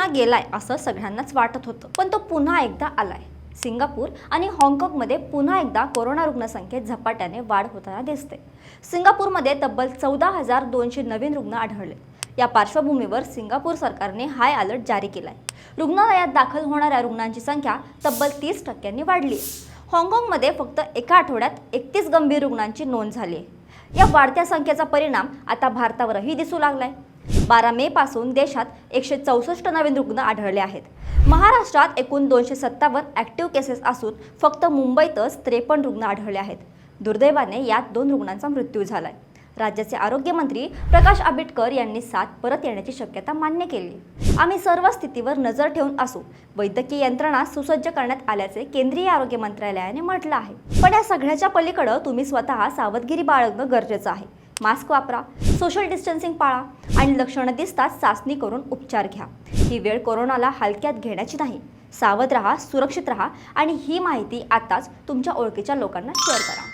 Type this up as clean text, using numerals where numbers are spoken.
Corona गेलाय असं सगळ्यांनाच वाटत होतं, पण तो पुन्हा एकदा आलाय। सिंगापूर आणि हाँगकाँगमध्ये पुन्हा एकदा कोरोना रुग्णसंख्येत झपाट्याने वाढ होताना दिसते। सिंगापूरमध्ये तब्बल 14,200 नवीन रुग्ण आढळले। या पार्श्वभूमीवर सिंगापूर सरकारने हाय अलर्ट जारी केलाय। रुग्णालयात दाखल होणाऱ्या रुग्णांची संख्या तब्बल 30% वाढली आहे। हाँगकाँगमध्ये फक्त एका आठवड्यात 31 गंभीर रुग्णांची नोंद झाली आहे। या वाढत्या संख्येचा परिणाम आता भारतावरही दिसू लागलाय। 12 मे पासून देशात 164 नवीन रुग्ण आढळले आहेत। महाराष्ट्रात एकूण 257 ॲक्टिव्ह केसेस असून फक्त मुंबईतच 53 रुग्ण आढळले आहेत। दुर्दैवाने यात 2 रुग्णांचा मृत्यू झालाय। राज्याचे आरोग्य मंत्री प्रकाश आंबेडकर यांनी साथ परत येण्याची शक्यता मान्य केली। आम्ही सर्व स्थितीवर नजर ठेवून असू, वैद्यकीय यंत्रणा सुसज्ज करण्यात आल्याचे केंद्रीय आरोग्य मंत्रालयाने म्हटलं आहे। पण या सगळ्याच्या पलीकडे तुम्ही स्वतः सावधगिरी बाळगणं गरजेचं आहे। मास्क वापरा, सोशल डिस्टन्सिंग पाळा आणि लक्षणं दिसताच चाचणी करून उपचार घ्या। ही वेळ कोरोनाला हलक्यात घेण्याची नाही। सावध राहा, सुरक्षित राहा आणि ही माहिती आताच तुमच्या ओळखीच्या लोकांना शेअर करा।